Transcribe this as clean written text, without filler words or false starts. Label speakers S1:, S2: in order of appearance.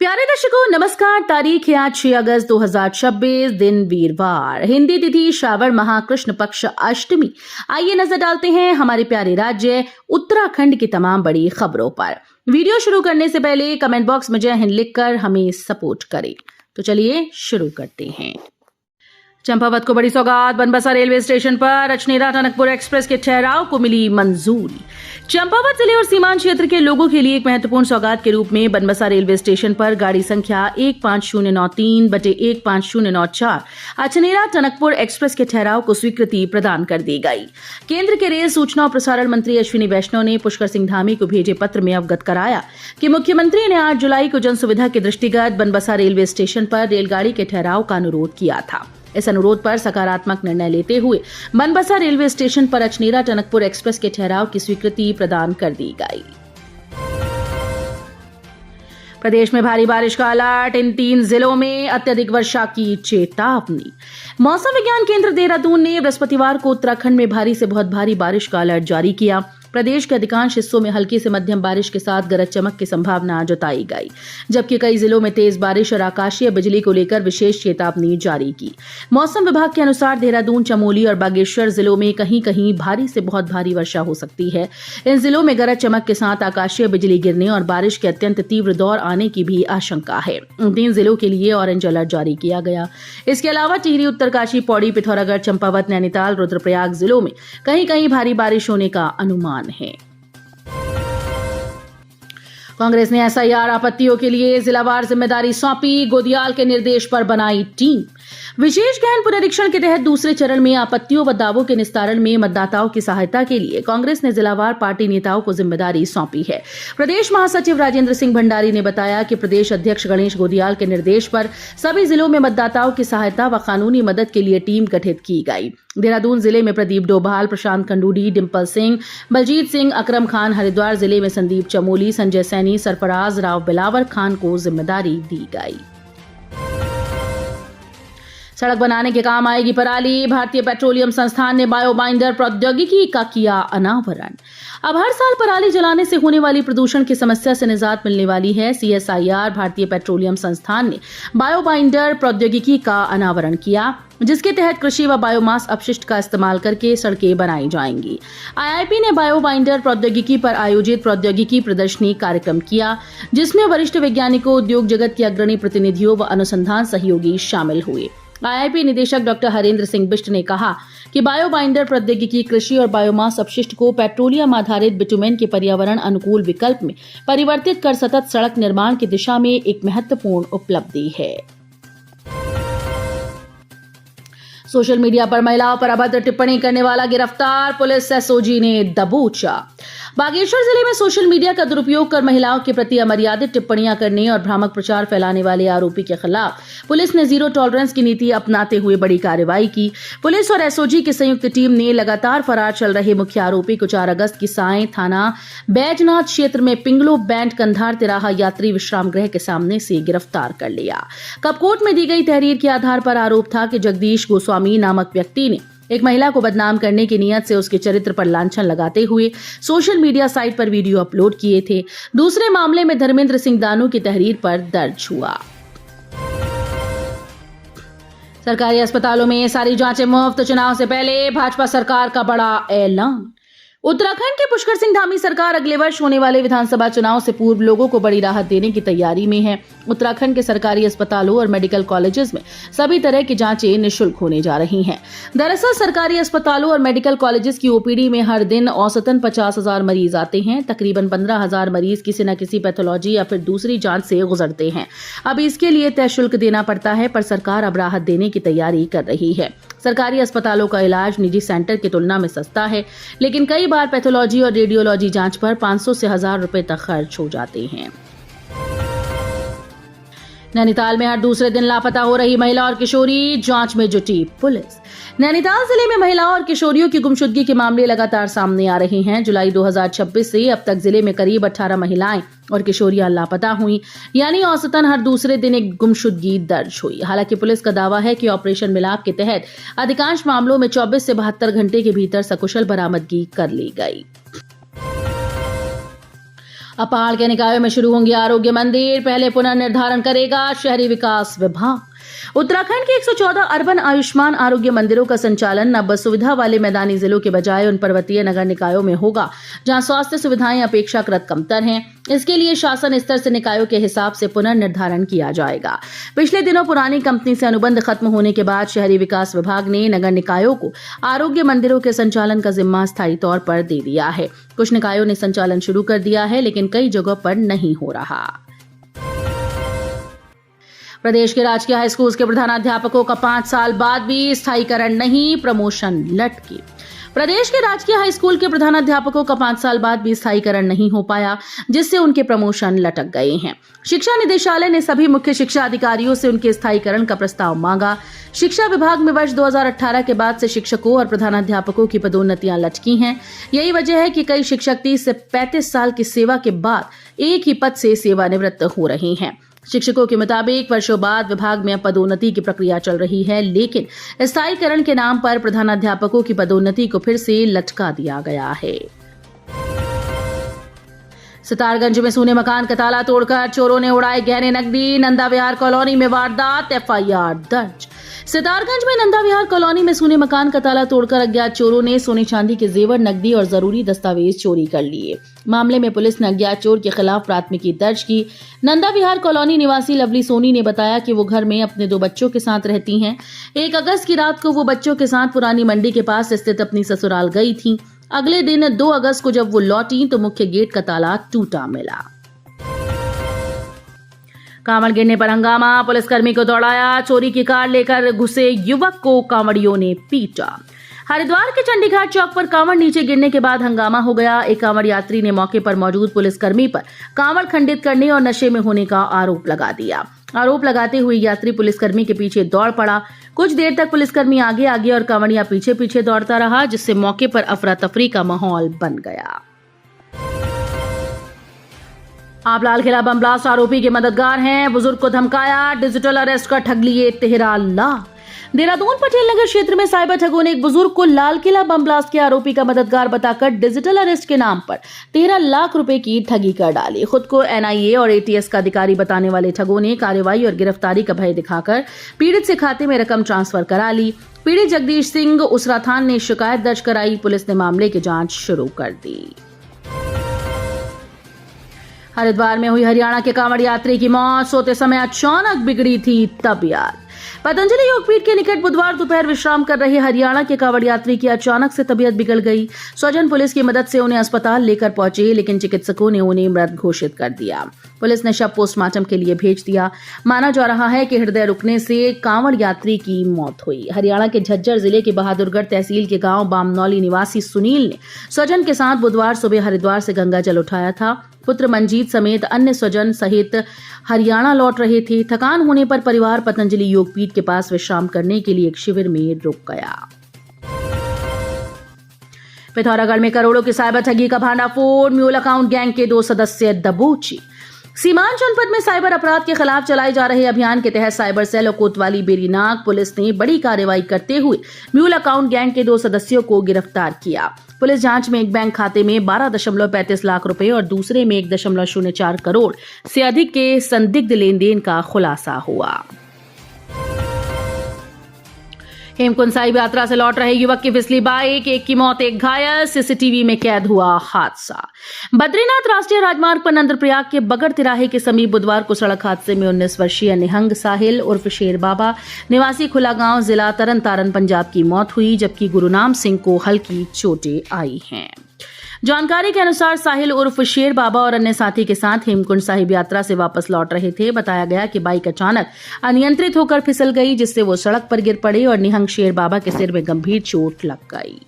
S1: प्यारे दर्शकों नमस्कार। तारीख है आज 6 अगस्त 2026, दिन वीरवार, हिंदी तिथि श्रावण माह कृष्ण पक्ष अष्टमी। आइए नजर डालते हैं हमारे प्यारे राज्य उत्तराखंड की तमाम बड़ी खबरों पर। वीडियो शुरू करने से पहले कमेंट बॉक्स में जय हिंद लिखकर हमें सपोर्ट करें। तो चलिए शुरू करते हैं। चंपावत को बड़ी सौगात, बनबसा रेलवे स्टेशन पर अचनेरा टनकपुर एक्सप्रेस के ठहराव को मिली मंजूरी। चंपावत जिले और सीमांत क्षेत्र के लोगों के लिए एक महत्वपूर्ण सौगात के रूप में बनबसा रेलवे स्टेशन पर गाड़ी संख्या 15093/15094 अचनेरा टनकपुर एक्सप्रेस के ठहराव को स्वीकृति प्रदान कर दी गई। केंद्र के रेल सूचना और प्रसारण मंत्री अश्विनी वैष्णव ने पुष्कर सिंह धामी को भेजे पत्र में अवगत कराया कि मुख्यमंत्री ने 8 जुलाई को जनसुविधा के दृष्टिगत बनबसा रेलवे स्टेशन पर रेलगाड़ी के ठहराव का अनुरोध किया था। इस अनुरोध पर सकारात्मक निर्णय लेते हुए बनबसा रेलवे स्टेशन पर अचनेरा टनकपुर एक्सप्रेस के ठहराव की स्वीकृति प्रदान कर दी गई। प्रदेश में भारी बारिश का अलर्ट, इन 3 जिलों में अत्यधिक वर्षा की चेतावनी। मौसम विज्ञान केंद्र देहरादून ने बृहस्पतिवार को उत्तराखंड में भारी से बहुत भारी बारिश का अलर्ट जारी किया। प्रदेश के अधिकांश हिस्सों में हल्की से मध्यम बारिश के साथ गरज चमक की संभावना जताई गई, जबकि कई जिलों में तेज बारिश और आकाशीय बिजली को लेकर विशेष चेतावनी जारी की। मौसम विभाग के अनुसार देहरादून, चमोली और बागेश्वर जिलों में कहीं कहीं भारी से बहुत भारी वर्षा हो सकती है। इन जिलों में गरज चमक के साथ आकाशीय बिजली गिरने और बारिश के अत्यंत तीव्र दौर आने की भी आशंका है। इन 3 जिलों के लिए ऑरेंज अलर्ट जारी किया गया। इसके अलावा टिहरी, उत्तरकाशी, पौड़ी, पिथौरागढ़, चंपावत, नैनीताल, रुद्रप्रयाग जिलों में कहीं कहीं भारी बारिश होने का अनुमान है। कांग्रेस ने एसआईआर आपत्तियों के लिए जिलावार जिम्मेदारी सौंपी, गोदियाल के निर्देश पर बनाई टीम। विशेष गहन पुनरीक्षण के तहत दूसरे चरण में आपत्तियों व दावों के निस्तारण में मतदाताओं की सहायता के लिए कांग्रेस ने जिलावार पार्टी नेताओं को जिम्मेदारी सौंपी है। प्रदेश महासचिव राजेंद्र सिंह भंडारी ने बताया कि प्रदेश अध्यक्ष गणेश गोदियाल के निर्देश पर सभी जिलों में मतदाताओं की सहायता व कानूनी मदद के लिए टीम गठित की गई। देहरादून जिले में प्रदीप डोभाल, प्रशांत खंडूडी, डिम्पल सिंह, बलजीत सिंह, अकरम खान, हरिद्वार जिले में संदीप चमोली, संजय सैनी, सरफराज राव, बिलावर खान को जिम्मेदारी दी गई। सड़क बनाने के काम आएगी पराली, भारतीय पेट्रोलियम संस्थान ने बायोबाइंडर प्रौद्योगिकी का किया अनावरण। अब हर साल पराली जलाने से होने वाली प्रदूषण की समस्या से निजात मिलने वाली है। सीएसआईआर भारतीय पेट्रोलियम संस्थान ने बायोबाइंडर प्रौद्योगिकी का अनावरण किया, जिसके तहत कृषि व बायोमास अपशिष्ट का इस्तेमाल करके सड़कें बनाई जाएंगी। आईआईपी ने बायोबाइंडर प्रौद्योगिकी पर आयोजित प्रौद्योगिकी प्रदर्शनी कार्यक्रम किया, जिसमें वरिष्ठ वैज्ञानिकों, उद्योग जगत के अग्रणी प्रतिनिधियों व अनुसंधान सहयोगी शामिल हुए। आईआईपी निदेशक डॉक्टर हरेंद्र सिंह बिष्ट ने कहा कि बायोबाइंडर प्रौद्योगिकी कृषि और बायोमास अपशिष्ट को पेट्रोलियम आधारित बिटुमेन के पर्यावरण अनुकूल विकल्प में परिवर्तित कर सतत सड़क निर्माण की दिशा में एक महत्वपूर्ण उपलब्धि है। सोशल मीडिया पर महिलाओं पर अभद्र टिप्पणी करने वाला गिरफ्तार, पुलिस एसओजी ने दबोचा। बागेश्वर जिले में सोशल मीडिया का दुरुपयोग कर महिलाओं के प्रति अमर्यादित टिप्पणियां करने और भ्रामक प्रचार फैलाने वाले आरोपी के खिलाफ पुलिस ने जीरो टॉलरेंस की नीति अपनाते हुए बड़ी कार्रवाई की। पुलिस और एसओजी की संयुक्त टीम ने लगातार फरार चल रहे मुख्य आरोपी को 4 अगस्त की सायं थाना बैजनाथ क्षेत्र में पिंगलो बैंड कंधार तिराहा यात्री विश्राम गृह के सामने से गिरफ्तार कर लिया। कपकोट में दी गई तहरीर के आधार पर आरोप था कि जगदीश गोस्वामी नामक व्यक्ति ने एक महिला को बदनाम करने की नियत से उसके चरित्र पर लांछन लगाते हुए सोशल मीडिया साइट पर वीडियो अपलोड किए थे। दूसरे मामले में धर्मेंद्र सिंह दानू की तहरीर पर दर्ज हुआ। सरकारी अस्पतालों में सारी जांचें मुफ्त, चुनाव से पहले भाजपा सरकार का बड़ा ऐलान। उत्तराखंड के पुष्कर सिंह धामी सरकार अगले वर्ष होने वाले विधानसभा चुनाव से पूर्व लोगों को बड़ी राहत देने की तैयारी में है। उत्तराखंड के सरकारी अस्पतालों और मेडिकल कॉलेजेस में सभी तरह की जांचें निःशुल्क होने जा रही हैं। दरअसल सरकारी अस्पतालों और मेडिकल कॉलेजेस की ओपीडी में हर दिन औसतन 50,000 मरीज आते हैं। तकरीबन 15,000 मरीज किसी न किसी पैथोलॉजी या फिर दूसरी जांच से गुजरते हैं। अब इसके लिए तय शुल्क देना पड़ता है, पर सरकार अब राहत देने की तैयारी कर रही है। सरकारी अस्पतालों का इलाज निजी सेंटर की तुलना में सस्ता है, लेकिन कई बार पैथोलॉजी और रेडियोलॉजी जांच पर 500 से 1000 रुपए तक खर्च हो जाते हैं। नैनीताल में हर दूसरे दिन लापता हो रही महिला और किशोरी, जांच में जुटी पुलिस। नैनीताल जिले में महिलाओं और किशोरियों की गुमशुदगी के मामले लगातार सामने आ रहे हैं। जुलाई 2026 से अब तक जिले में करीब 18 महिलाएं और किशोरियां लापता हुई, यानी औसतन हर दूसरे दिन एक गुमशुदगी दर्ज हुई। हालांकि पुलिस का दावा है कि ऑपरेशन मिलाप के तहत अधिकांश मामलों में 24 से 72 घंटे के भीतर सकुशल बरामदगी कर ली गई। अब पहाड़ के निकायों में शुरू होंगे आरोग्य मंदिर, पहले पुनर्निर्धारण करेगा शहरी विकास विभाग। उत्तराखंड के 114 अर्बन आयुष्मान आरोग्य मंदिरों का संचालन अब सुविधा वाले मैदानी जिलों के बजाय उन पर्वतीय नगर निकायों में होगा जहां स्वास्थ्य सुविधाएं अपेक्षाकृत कमतर हैं। इसके लिए शासन स्तर से निकायों के हिसाब से पुनर्निर्धारण किया जाएगा। पिछले दिनों पुरानी कंपनी से अनुबंध खत्म होने के बाद शहरी विकास विभाग ने नगर निकायों को आरोग्य मंदिरों के संचालन का जिम्मा स्थायी तौर पर दे दिया है। कुछ निकायों ने संचालन शुरू कर दिया है, लेकिन कई जगहों पर नहीं हो रहा। प्रदेश के राजकीय हाई स्कूल के प्रधानाध्यापकों का 5 साल बाद भी स्थायीकरण नहीं, प्रमोशन लटकी। प्रदेश के राजकीय हाई स्कूल के प्रधानाध्यापकों का 5 साल बाद भी स्थायीकरण नहीं हो पाया, जिससे उनके प्रमोशन लटक गए हैं। शिक्षा निदेशालय ने सभी मुख्य शिक्षा अधिकारियों से उनके स्थायीकरण का प्रस्ताव मांगा। शिक्षा विभाग में वर्ष 2018 के बाद से शिक्षकों और प्रधानाध्यापकों की पदोन्नतियां लटकी हैं। यही वजह है कि कई शिक्षक 30 से 35 साल की सेवा के बाद एक ही पद से सेवानिवृत्त हो रहे हैं। शिक्षकों के मुताबिक वर्षों बाद विभाग में पदोन्नति की प्रक्रिया चल रही है, लेकिन स्थायीकरण के नाम पर प्रधानाध्यापकों की पदोन्नति को फिर से लटका दिया गया है। सितारगंज में सोने मकान का ताला तोड़कर चोरों ने उड़ाए गहने नकदी, नंदा विहार कॉलोनी में वारदात, एफआईआर दर्ज। सितारगंज में नंदा विहार कॉलोनी में सोने मकान का ताला तोड़कर अज्ञात चोरों ने सोने चांदी के जेवर, नकदी और जरूरी दस्तावेज चोरी कर लिए। मामले में पुलिस ने अज्ञात चोर के खिलाफ प्राथमिकी दर्ज की। नंदा विहार कॉलोनी निवासी लवली सोनी ने बताया कि वो घर में अपने 2 बच्चों के साथ रहती हैं। 1 अगस्त की रात को वो बच्चों के साथ पुरानी मंडी के पास स्थित अपनी ससुराल गई थी। अगले दिन 2 अगस्त को जब वो लौटी तो मुख्य गेट का ताला टूटा मिला। कांवड़ गिरने पर हंगामा, पुलिसकर्मी को दौड़ाया, चोरी की कार लेकर घुसे युवक को कांवड़ियों ने पीटा। हरिद्वार के चंडीघाट चौक पर कांवड़ नीचे गिरने के बाद हंगामा हो गया। एक कांवड़ यात्री ने मौके पर मौजूद पुलिसकर्मी पर कांवड़ खंडित करने और नशे में होने का आरोप लगा दिया। आरोप लगाते हुए यात्री पुलिसकर्मी के पीछे दौड़ पड़ा। कुछ देर तक पुलिसकर्मी आगे आगे और कांवड़िया पीछे पीछे दौड़ता रहा, जिससे मौके पर अफरा तफरी का माहौल बन गया। आप लाल किला बम ब्लास्ट आरोपी के मददगार हैं, बुजुर्ग को धमकाया, डिजिटल अरेस्ट का ठग लिए 13 लाख। देहरादून पटेल नगर क्षेत्र में साइबर ठगों ने एक बुजुर्ग को लाल किला बम ब्लास्ट के आरोपी का मददगार बताकर डिजिटल अरेस्ट के नाम पर 13 लाख रुपए की ठगी कर डाली। खुद को एनआईए और एटीएस का अधिकारी बताने वाले ठगों ने कार्रवाई और गिरफ्तारी का भय दिखाकर पीड़ित से खाते में रकम ट्रांसफर करा ली। पीड़ित जगदीश सिंह उसराथान ने शिकायत दर्ज कराई। पुलिस ने मामले की जांच शुरू कर दी। हरिद्वार में हुई हरियाणा के कांवड़ यात्री की मौत, सोते समय अचानक बिगड़ी थी तबीयत। पतंजलि योगपीठ के निकट बुधवार दोपहर विश्राम कर रहे हरियाणा के कांवड़ यात्री की अचानक से तबीयत बिगड़ गई। स्वजन पुलिस की मदद से उन्हें अस्पताल लेकर पहुंचे, लेकिन चिकित्सकों ने उन्हें मृत घोषित कर दिया। पुलिस ने शव पोस्टमार्टम के लिए भेज दिया। माना जा रहा है कि हृदय रुकने से कांवड़ यात्री की मौत हुई। हरियाणा के झज्जर जिले के बहादुरगढ़ तहसील के गांव बामनौली निवासी सुनील ने स्वजन के साथ बुधवार सुबह हरिद्वार से गंगा जल उठाया था। पुत्र मंजीत समेत अन्य स्वजन सहित हरियाणा लौट रहे थे। थकान होने पर परिवार पतंजलि योगपीठ के पास विश्राम करने के लिए एक शिविर में रुक गया। पिथौरागढ़ में करोड़ों की साइबर ठगी का भांडाफोड़, म्यूल अकाउंट गैंग के 2 सदस्य दबोची। सीमांत जनपद में साइबर अपराध के खिलाफ चलाए जा रहे अभियान के तहत साइबर सेल और कोतवाली बेरीनाग पुलिस ने बड़ी कार्रवाई करते हुए म्यूल अकाउंट गैंग के 2 सदस्यों को गिरफ्तार किया। पुलिस जांच में एक बैंक खाते में 12.35 लाख रुपए और दूसरे में 1.04 करोड़ से अधिक के संदिग्ध लेन देन का खुलासा हुआ। हेमकुंड साहिब यात्रा से लौट रहे युवक की फिसली बाइक, एक की मौत एक घायल, सीसीटीवी में कैद हुआ हादसा। बद्रीनाथ राष्ट्रीय राजमार्ग पर नंदप्रयाग के बगड़ तिराहे के समीप बुधवार को सड़क हादसे में 19 वर्षीय निहंग साहिल उर्फ शेर बाबा निवासी खुला गांव जिला तरन तारन पंजाब की मौत हुई, जबकि गुरुनाम सिंह को हल्की चोटें आई हैं। जानकारी के अनुसार साहिल उर्फ शेर बाबा और अन्य साथी के साथ हेमकुंड साहिब यात्रा से वापस लौट रहे थे। बताया गया कि बाइक अचानक अनियंत्रित होकर फिसल गई, जिससे वो सड़क पर गिर पड़े और निहंग शेर बाबा के सिर में गंभीर चोट लग गई।